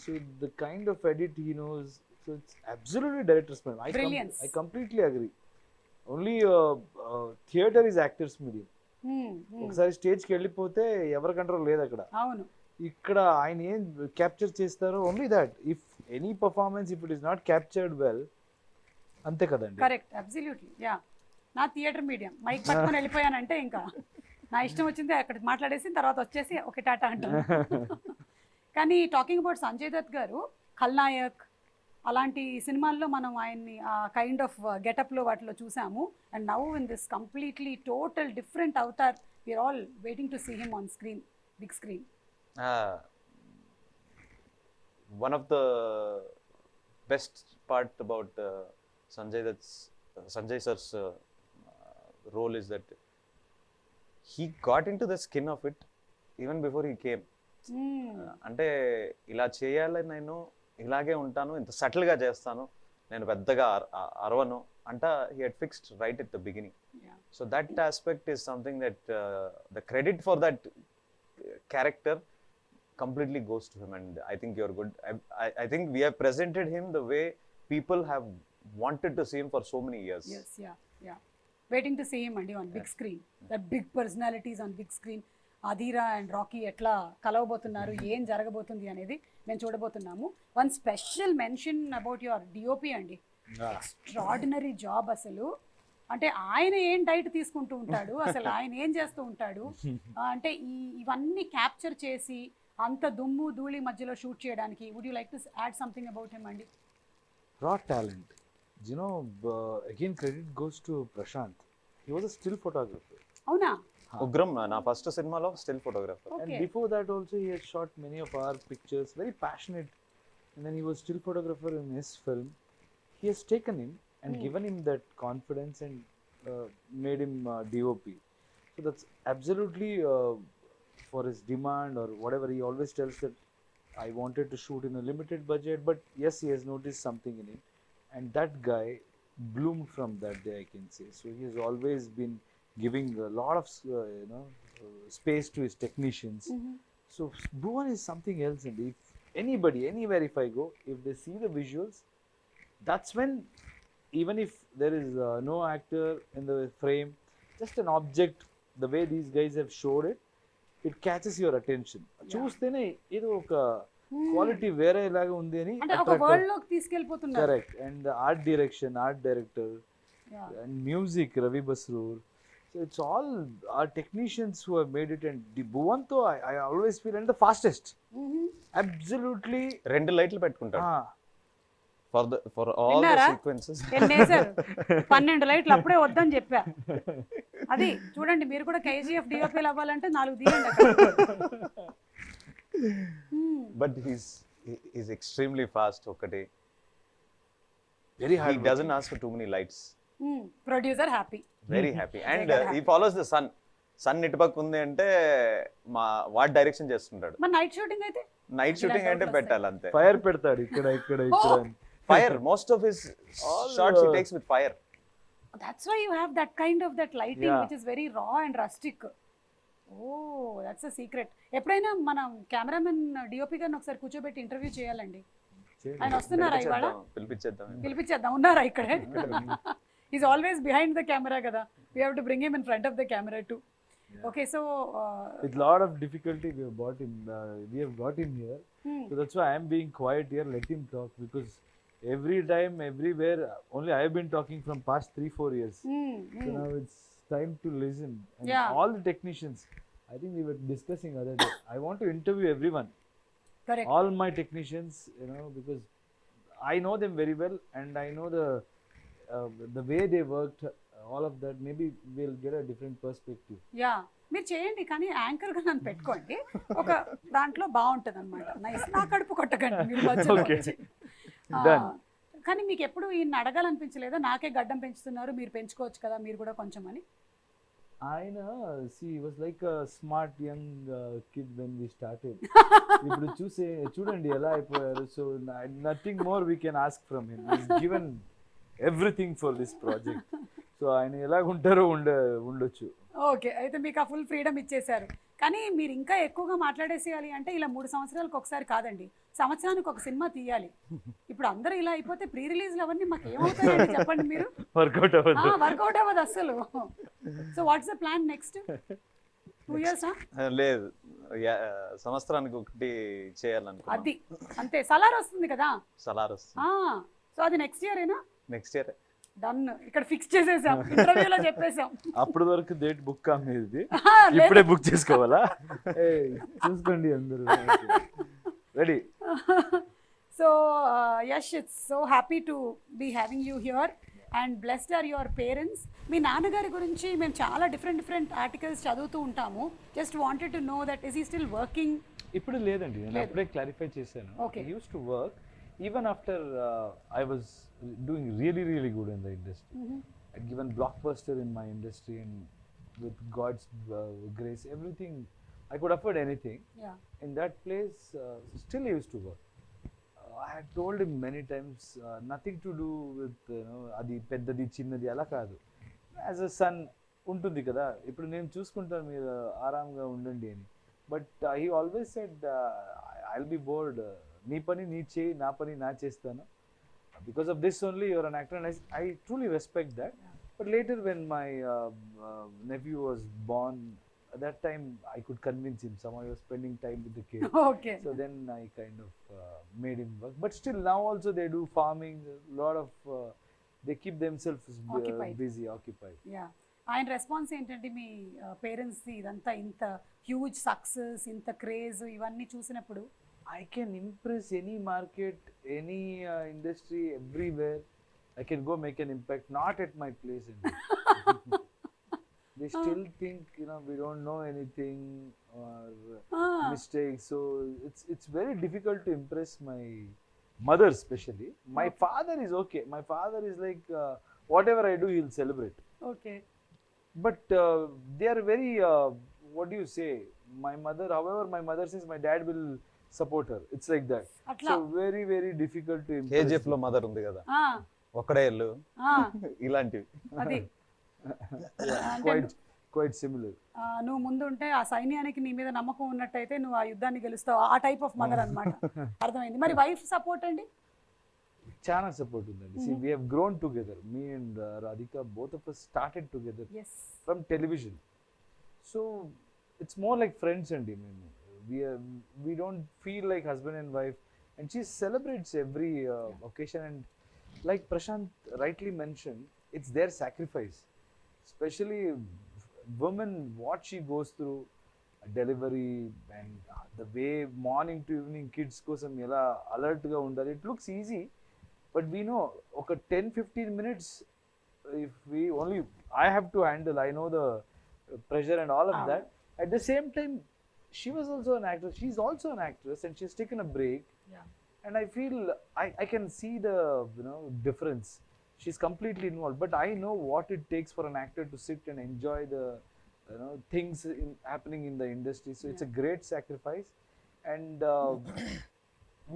[SPEAKER 2] So the kind of edit he knows. So it's absolutely director's medium. I completely agree. Only theater is actor's medium. ఒకసారి స్టేజ్కి వెళ్ళిపోతే ఎవరి control లేదు అక్కడ.
[SPEAKER 1] అవును.
[SPEAKER 2] ఇక్కడ ఆయన ఏం క్యాప్చర్ చేస్తారో only that. If any performance if it is not captured well, అంతే కదండి.
[SPEAKER 1] Correct, absolutely. యా, నా థియేటర్ మీడియం. మైక్ పట్టుకొని వెళ్ళిపోయానంటే ఇంకా నా ఇష్టం వచ్చింది అక్కడ మాట్లాడేసి తర్వాత వచ్చేసి ఒక టాటా అంటాను. కానీ టాకింగ్ అబౌట్ సంజయ్ దత్ గారు, ఖల్నాయక్ అలాంటి సినిమాల్లో మనం ఆయన్ని ఆ కైండ్ ఆఫ్ గెటప్లో వాటిలో చూసాము. And now in this completely total different avatar, we're all waiting to see him on screen, big screen.
[SPEAKER 3] One of the best part about Sanjay sir's role is that he got into the skin of it even before he came. అంటే ఇలా చేయాలని నేను ఇలాగే ఉంటాను, ఇంత సటిల్గా చేస్తాను, నేను పెద్దగా అరవను అంట. He had fixed right at the beginning. So that aspect is something that the credit for that character completely goes to him, and I think you're good. I think we have presented him the way people have wanted to see him for so many years.
[SPEAKER 1] Yes, yeah. Waiting to see him and on big screen. That big personalities on big screen. Adheera and Rocky ఎట్లా కలవబోతున్నారు, ఏం జరగబోతుంది అనేది మేము చూడబోతున్నాము. One special mention about your DOP అండి. Extraordinary job అసలు. అంటే ఆయన ఏం డైట్ తీసుకుంటూ ఉంటాడు, అసలు ఆయన ఏం చేస్తూ ఉంటాడు అంటే ఇవన్నీ క్యాప్చర్ చేసి అంత దుమ్ము ధూళి మధ్యలో షూట్ చేయడానికి. Would you like to add something about him అండి?
[SPEAKER 2] Raw talent. You know, again credit goes to Prashanth. He was a still photographer.
[SPEAKER 1] అవునా?
[SPEAKER 3] ఉగ్రం నా ఫస్ట్ సినిమాలో still photographer.
[SPEAKER 2] And
[SPEAKER 1] Okay.
[SPEAKER 2] before that also he had shot many of our pictures, very passionate. And then he was still photographer in his film. He has taken him and given him that confidence and made him DOP. So that's absolutely for his demand or whatever. He always tells that I wanted to shoot in a limited budget, but yes, he has noticed something in it. And that guy bloomed from that day, I can say. So he has always been giving a lot of space to his technicians. So Bhuvan is something else, and if anybody anywhere if I go, if they see the visuals, that's when, even if there is no actor in the frame, just an object, the way these guys have showed it, it catches your attention. చూస్తేనే ఏదో ఒక quality వేరే లాగా ఉంది అని
[SPEAKER 1] అంటే ఒక world లోకి తీసుకెళ్ళిపోతున్నారు.
[SPEAKER 2] Correct. And art direction, art director and music, Ravi Basroor. So it's all our technicians who have made it. And the Bhuvanto, I always feel, and the fastest. Absolutely.
[SPEAKER 3] 2 లైట్లు పెట్టుకుంటాడు ఫర్ ఆల్ ద
[SPEAKER 1] విన్నారా?
[SPEAKER 3] Sequences.
[SPEAKER 1] ఎన్నేసారు? 12 లైట్లు అప్పుడే వద్దని చెప్పా. అది చూడండి, మీరు కూడా కేజీఎఫ్ డిఓపీలు అవ్వాలంటే 4 తీయండి అక్కడ.
[SPEAKER 3] But he's extremely fast. ఒకటి
[SPEAKER 2] Very
[SPEAKER 3] he
[SPEAKER 2] hard.
[SPEAKER 3] doesn't ask for too many lights.
[SPEAKER 1] Producer happy.
[SPEAKER 3] Very happy. And he follows the sun. Sun ఇటుపక్క ఉంది అంటే వాట్ డైరెక్షన్ చేస్తుంటాడు.
[SPEAKER 1] మరి నైట్ షూటింగ్ అయితే?
[SPEAKER 3] నైట్ షూటింగ్ అంటే పెట్టాలి అంతే.
[SPEAKER 2] ఫైర్ పెడతాడు ఇక్కడ ఇక్కడ ఇక్కడ.
[SPEAKER 3] Fire most of his shots he takes with fire.
[SPEAKER 1] That's why you have that kind of that lighting
[SPEAKER 2] Yeah.
[SPEAKER 1] which is very raw and rustic. Oh, that's a secret. ఎప్పుడైనా మనం cameraman DOP గారిని ఒకసారి కూర్చోబెట్టి interview చేయాలండి. ఆయన వస్తున్నారా ఇవాళ? పిలిపించేద్దాం. ఉన్నారా ఇక్కడే? Is always behind the camera కదా. We have to bring him in front of the camera too. Okay, so
[SPEAKER 2] with lot of difficulty we have got him here. So that's why I am being quiet here. Let him talk, because every time, everywhere, only I have been talking from past 3-4 years. So now it's time to listen. And all the technicians, I think we were discussing other day, I want to interview everyone.
[SPEAKER 1] correct.
[SPEAKER 2] All my technicians, because I know them very well, and I know the way they worked, all of that. Maybe we'll get a different perspective.
[SPEAKER 1] Yeah, మీరు చేయండి, కానీ anchor గా నన్ను పెట్టుకోండి. ఒక దాంట్లో బాగుంటది అనమాట. నైస్. నా కడుపు కొట్టకండి మీరు మధ్యలో వచ్చి. కానీ మీకు ఎప్పుడు ఈయన అడగాలనిపించలేదా? నాకే గడ్డం పెంచుతున్నారు, మీరు పెంచుకోవచ్చు కదా మీరు కూడా కొంచెం అని?
[SPEAKER 2] ఆయన he was like a smart young kid when we started. ఇప్పుడు చూడండి ఎలా అయిపోయారు. So nothing more we can ask from him. He's given everything for this project. So ఆయన ఎలాగుంటారో ఉండొచ్చు.
[SPEAKER 1] ఓకే, అయితే మీకు ఆ ఫుల్ ఫ్రీడమ్ ఇచ్చేశారు. కానీ మీరు ఇంకా ఎక్కువగా మాట్లాడేసేయాలి అంటే ఇలా 3 సంవత్సరాలకు ఒకసారి కాదండి, సంవత్సరానికి ఒక సినిమా తీయాలి. ఇప్పుడు అందరూ ఇలా అయిపోతే ప్రీ రిలీజ్లు అవన్నీ మాకు ఏమవుతాయండి చెప్పండి మీరు? వర్కౌట్ అవ్వదు అసలు. So what's the plan next 2 years?
[SPEAKER 3] లేదు, సంవత్సరానికి ఒకటి చేయాలనుకో.
[SPEAKER 1] అది అంతే. సలార్ వస్తుంది కదా.
[SPEAKER 3] సలార్ వస్తుంది.
[SPEAKER 1] సో అది నెక్స్ట్ ఇయర్ ఏనా?
[SPEAKER 3] Next year.
[SPEAKER 1] డన్. ఇక్కడ ఫిక్స్ చేసేసాం, ఇంటర్వ్యూలో చెప్పేసాం.
[SPEAKER 2] అప్పటి వరకు డేట్ బుక్ కాదు, ఇప్పుడే బుక్ చేసుకోవాలా? చూసుకోండి అందరూ. Ready.
[SPEAKER 1] So Yash, it's so happy to be having you here and blessed are your parents. మీ నాన్నగారి గురించి మేము చాలా డిఫరెంట్ ఆర్టికల్స్ చదువుతూ ఉంటాము. Just wanted to know that is he still working?
[SPEAKER 2] ఇప్పుడు లేదండి, నేను అప్పుడే క్లారిఫై చేశాను.
[SPEAKER 1] Okay.
[SPEAKER 2] He used to work even after I was doing really good in the industry. I'd given blockbuster in my industry, and with God's grace, everything, I could afford anything.
[SPEAKER 1] Yeah.
[SPEAKER 2] In that place, still he used to work. I had told him many times, nothing to do with adi peddadi chinnadi ala kaadu. As a son ఉంటుంది కదా, ఇప్పుడు నేను చూసుకుంటాను, మీరు ఆరాంగా ఉండండి అని. But he always said, I'll be bored. నీ పని నీ చేయి, నా పని నా చేస్తాను. Because of this only you're an actor, and I truly respect that. But later when my nephew was born, at that time I could convince him. Somehow I was spending time with the kid.
[SPEAKER 1] Okay.
[SPEAKER 2] So then I kind of made him work. But still now also they do farming, a lot of they keep themselves busy, occupied.
[SPEAKER 1] Yeah. ఆయన response ఏంటంటే మీ parents ఇదంతా ఇంత huge success, ఇంత craze ఇవన్నీ చూసినప్పుడు?
[SPEAKER 2] I can impress any market, any industry, everywhere. I can go make an impact, not at my place. They still think, we don't know anything or mistakes. So it's very difficult to impress my mother, especially. My father is okay. My father is like, whatever I do, he'll celebrate.
[SPEAKER 1] Okay.
[SPEAKER 2] But they are very, what do you say? My mother, however, my mother says my dad will support her. It's like that.
[SPEAKER 1] Atla.
[SPEAKER 2] So very, very difficult to impress.
[SPEAKER 3] KGF లో mother ఉంది కదా,
[SPEAKER 1] Ah,
[SPEAKER 3] ఒక్కడే ఇల్లు,
[SPEAKER 1] ah,
[SPEAKER 3] ఇలాంటివి.
[SPEAKER 1] అది
[SPEAKER 2] Quite similar.
[SPEAKER 1] నువ్వు ముందు ఉంటే ఆ సైన్యానికి నీ మీద నమ్మకం ఉన్నట్టయితే నువ్వు ఆ యుద్ధాన్ని గెలుస్తావు, ఆ టైప్ ఆఫ్ మదర్ అన్నమాట. అర్థమైంది. మరి వైఫ్ సపోర్ట్ అండి?
[SPEAKER 2] Chana support undandi. See, we have grown together. Me and Radhika, both of us started together
[SPEAKER 1] Yes.
[SPEAKER 2] from television. So it's more like friends, and we don't feel like husband and wife. And she celebrates every occasion. And like Prashanth rightly mentioned, it's their sacrifice. Especially women, what she goes through, delivery, and the way morning to evening kids kosam ela alert ga undali. It looks easy. But we know, okay, 10-15 minutes, if we only, I have to handle, I know the pressure and all of that. At the same time, she was also an actress. She's also an actress, and she's taken a break.
[SPEAKER 1] Yeah.
[SPEAKER 2] And I feel, I can see the, difference. She's completely involved. But I know what it takes for an actor to sit and enjoy the, things happening in the industry. So it's a great sacrifice. And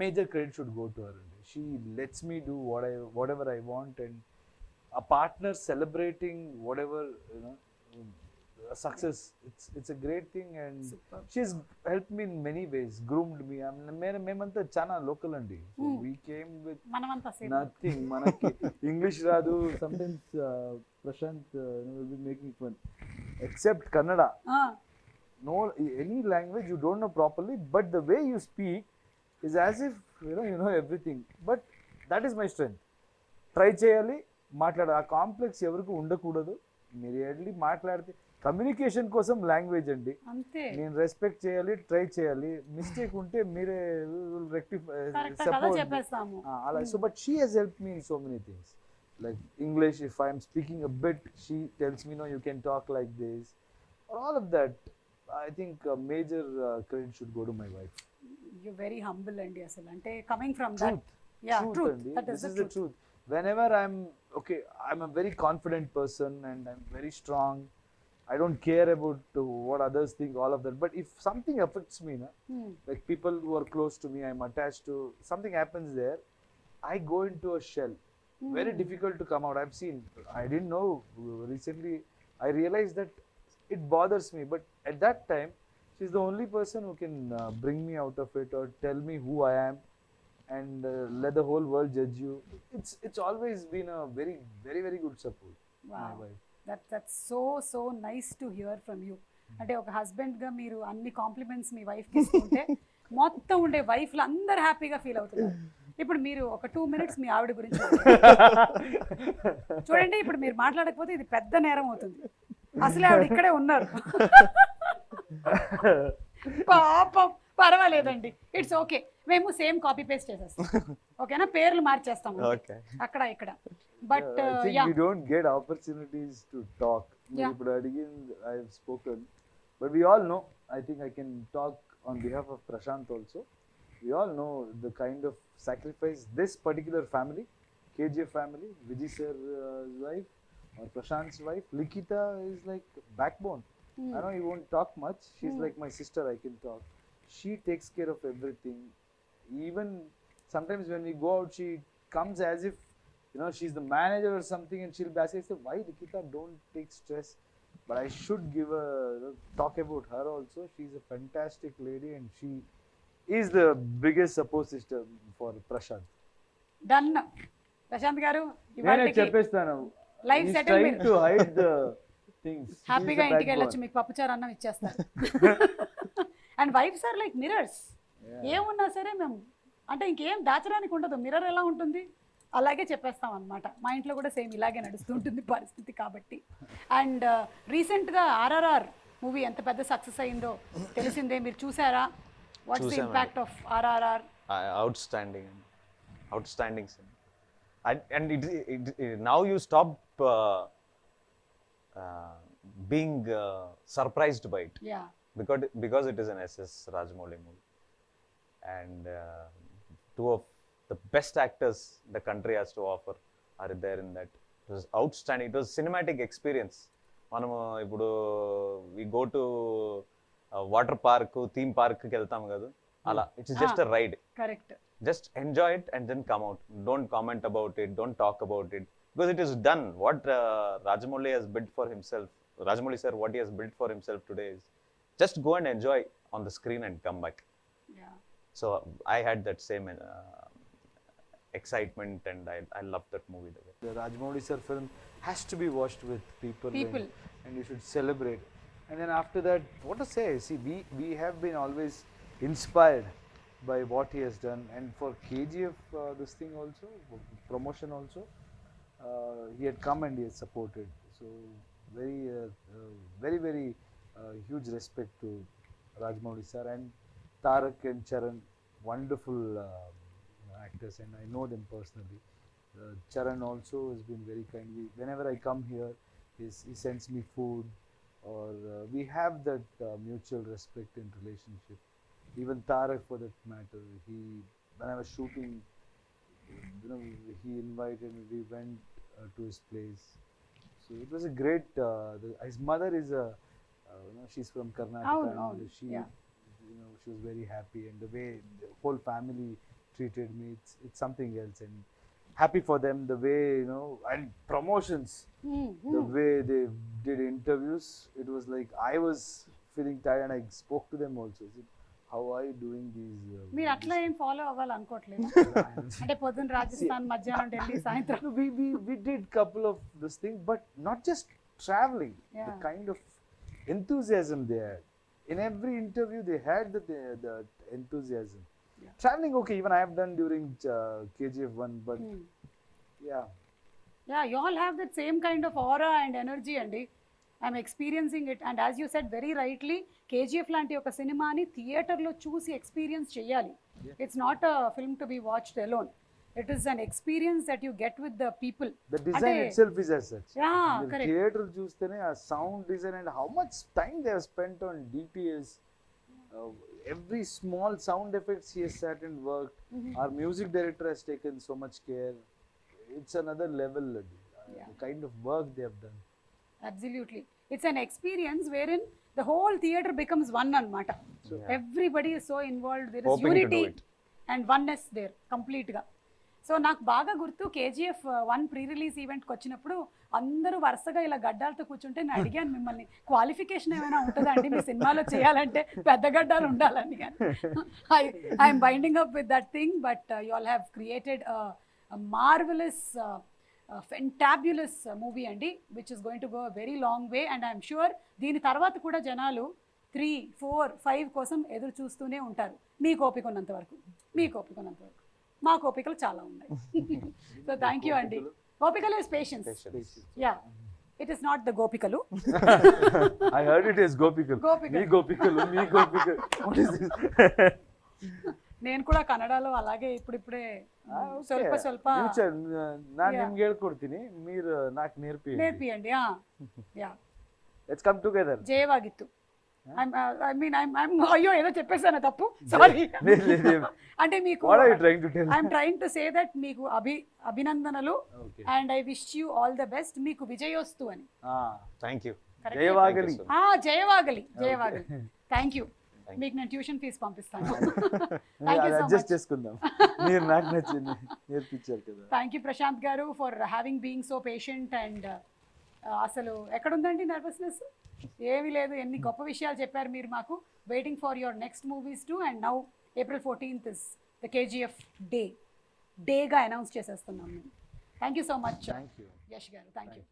[SPEAKER 2] major credit should go to her. She lets me do whatever I want, and a partner celebrating whatever a success. It's a great thing, and
[SPEAKER 1] Superb.
[SPEAKER 2] she's helped me in many ways, groomed me. మేమంతా చాలా local అండి. So we came with
[SPEAKER 1] మనమంతా same.
[SPEAKER 2] nothing. మనకి English రాదు. Sometimes Prashanth will be making fun, except Kannada. No, any language you don't know properly, but the way you speak is as if you know everything. But that is my strength. Try చేయాలి, మాట్లాడాలి. ఆ complex ఎవరికి ఉండకూడదు. మీరు వెళ్ళి మాట్లాడితే communication కోసం language అండి.
[SPEAKER 1] అంతే.
[SPEAKER 2] నేను రెస్పెక్ట్ చేయాలి, ట్రై చేయాలి. మిస్టేక్ ఉంటే మీరే రెక్టిఫై
[SPEAKER 1] చెప్పేస్తాము
[SPEAKER 2] అలా. So but she has help me in so many things. Like English, if I'm speaking a bit, she tells me, no you can talk like this. All of that, I think major credit should go to my wife.
[SPEAKER 1] You're very humble అండి అసలు. అంటే coming from that. Truth. That is the truth.
[SPEAKER 2] Whenever I'm a very confident person, and I'm very strong. I don't care about what others think, all of that. But if something affects me, like people who are close to me, I'm attached to, something happens there, I go into a shell. Very difficult to come out. I've seen, I didn't know, recently I realized that it bothers me, but at that time she's the only person who can bring me out of it, or tell me who I am, and let the whole world judge you. It's always been a very, very, very good support.
[SPEAKER 1] Wow.
[SPEAKER 2] My wife.
[SPEAKER 1] That's so nice to hear from you. అంటే ఒక husband గా మీరు అన్ని compliments మీ wife కి ఇస్తుంటే మొత్తం ఉండే వైఫ్లు అందరు హ్యాపీగా ఫీల్ అవుతున్నారు. ఇప్పుడు మీరు ఒక 2 minutes మీ ఆవిడ గురించి చూడండి. ఇప్పుడు మీరు మాట్లాడకపోతే ఇది పెద్ద నేరం అవుతుంది. అసలే ఆవిడ ఇక్కడే ఉన్నారు. పాపం, పర్వాలేదండి, ఇట్స్ ఓకే. మేము సేమ్ కాపీ పేస్ట్ చేసేస్తాం, ఓకేనా? పేర్లు మార్చేస్తాం అక్కడ ఇక్కడ. But
[SPEAKER 2] we don't get opportunities to talk. ఇప్పుడు అడిగిన, I have spoken, but we all know, I think I can talk on behalf of Prashanth also. We all know the kind of sacrifice this particular family, KGF family, Vijay sir's wife or Prashanth's wife, Likita, is like backbone. I know you won't talk much. She's like my sister. I can talk. She takes care of everything. Even sometimes when we go out, she comes as if she's the manager or something, and she'll be asking, "Why, Likita? Don't take stress." But I should give talk about her also. She's a fantastic lady, and she is the biggest support system for Prashanth.
[SPEAKER 1] Done. Prashanth garu,
[SPEAKER 2] నేను చెప్పేస్తాను.
[SPEAKER 1] Life settle
[SPEAKER 2] trying to hide the things.
[SPEAKER 1] హ్యాపీగా ఇంటికి వెళ్ళొచ్చు, మీకు పప్పుచారు అన్నం ఇచ్చేస్తారు. And wives are like mirrors. ఏమున్నా సరే మేము అంటే ఇంకేం దాచడానికి ఉండదు. మిర్రర్ ఎలా ఉంటుంది అలాగే చెప్పేస్తాం అనమాట. మా ఇంట్లో కూడా సేమ్ ఇలాగే నడుస్తుంటుంది పరిస్థితి కాబట్టి. అండ్ రీసెంట్గా RRR మూవీ ఎంత పెద్ద సక్సెస్ అయిందో తెలిసిందే. మీరు చూసారా? What's the impact of RRR?
[SPEAKER 3] Outstanding cinema. And now you stop being surprised by it,
[SPEAKER 1] Yeah.
[SPEAKER 3] because it is an SS Rajamouli movie, and two of the best actors the country has to offer are there in that. It was outstanding. It was cinematic experience. మనము ఇప్పుడు we go to water park, theme park కి వెళ్తాం కదా, అలా it's just a ride.
[SPEAKER 1] Correct.
[SPEAKER 3] Just enjoy it and then come out. Don't comment about it, don't talk about it, because it is done. What Rajamouli has built for himself, Rajamouli sir, what he has built for himself today is just go and enjoy on the screen and come back.
[SPEAKER 1] Yeah.
[SPEAKER 3] So I had that same excitement, and I loved that movie.
[SPEAKER 2] The Rajamouli sir film has to be watched with people. And you should celebrate. And then after that, what to say? See, we have been always inspired by what he has done. And for KGF, this thing also, promotion also, he had come and he has supported. So very huge respect to Rajamouli sir, and Tarak and Charan, wonderful actors, and I know them personally. Charan also has been very kind. Whenever I come here, he sends me food, or we have that mutual respect and relationship. Even Tarak, for that matter, when I was shooting, he invited me. We went to his place. So it was a great. His mother is she's from Karnataka, and she was very happy, and the way the whole family treated me, it's something else. And happy for them, the way, and promotions, the way they did interviews, it was like I was feeling tired, and I spoke to them also. I said, how are you doing these?
[SPEAKER 1] మీరు అట్లా ఏం follow అవ్వాలనుకోవట్లేదు అంటే పొద్దున రాజస్థాన్, మధ్యాహ్నం ఢిల్లీ, సాయంత్రం.
[SPEAKER 2] We did couple of this thing, but not just traveling. The kind of enthusiasm they had in every interview, they had the enthusiasm. Traveling, okay, even I have done during KGF1, but
[SPEAKER 1] yeah, you all have that same kind of aura and energy, andi. I'm experiencing it, and as you said very rightly, KGF లాంటి ఒక సినిమాని థియేటర్లో చూసి experience చేయాలి. It's not a film to be watched alone. It is an experience that you get with the people.
[SPEAKER 2] The design itself is as such.
[SPEAKER 1] Yeah, correct.
[SPEAKER 2] Theater చూస్తేనే ఆ sound design and how much time they have spent on details. Every small sound effects he has sat and worked. Our music director has taken so much care. It's another level. The kind of work they have done.
[SPEAKER 1] Absolutely. It's an experience wherein the whole theater becomes one anamata. Everybody is so involved. There is
[SPEAKER 3] Hoping
[SPEAKER 1] unity
[SPEAKER 3] to do it.
[SPEAKER 1] and oneness there complete ga. So నాకు బాగా గుర్తు KGF1 pre release ఈవెంట్కి వచ్చినప్పుడు అందరూ వరుసగా ఇలా గడ్డాలతో కూర్చుంటే నేను అడిగాను మిమ్మల్ని, క్వాలిఫికేషన్ ఏమైనా ఉంటుందా అండి మీ సినిమాలో చేయాలంటే పెద్ద గడ్డాలు ఉండాలని. కానీ I'm binding up with that thing, but you all have created marvellous fantabulous movie అండి, which is going to go very long way. And I'm sure దీని తర్వాత కూడా జనాలు 3, 4, 5 కోసం ఎదురు చూస్తూనే ఉంటారు, మీకు ఓపిక ఉన్నంత వరకు. మా కోపికలు చాలా ఉన్నాయి. సో థ్యాంక్ యూ అండి. గోపికలు is patience. Yeah, it is not the గోపికలు.
[SPEAKER 2] I heard it is gopikalu. మీ గోపికలు. What is this?
[SPEAKER 1] నేను కూడా కన్నడలో అలాగే ఇప్పుడిప్పుడే ಸ್ವಲ್ಪ
[SPEAKER 2] ನಾನು ನಿಮ್ಗೆ ಹೇಳ್ಕೊಡ್ತೀನಿ, మీరు నాకు
[SPEAKER 1] నేర్పియండి. Yeah,
[SPEAKER 2] let's come together.
[SPEAKER 1] జయವಾಗಿತ್ತು. అయ్యో ఏదో చెప్పేసాను తప్పు, సారీ. అంటే మీకు I'm trying to say that మీకు అభినందనలు, and I wish you all the best. మీకు విజయోస్తు అని.
[SPEAKER 3] Thank you.
[SPEAKER 2] జయవాగలి.
[SPEAKER 1] జయవాగలి. Thank you. మీకు నేను ట్యూషన్ ఫీజు పంపిస్తాను.
[SPEAKER 2] అడ్జస్ట్ చేసుకుందాం, మీరు నాకు నచ్చింది నేర్పించారు కదా.
[SPEAKER 1] థ్యాంక్ యూ ప్రశాంత్ గారు for having being so patient. And అసలు ఎక్కడుందండి నర్వస్నెస్? ఏమీ లేదు, ఎన్ని గొప్ప విషయాలు చెప్పారు మీరు మాకు. Waiting for your next movies too. And now April 14th is the KGF డేగా అనౌన్స్ చేసేస్తున్నాం మేము. Thank you so much Yash గారు. Thank you.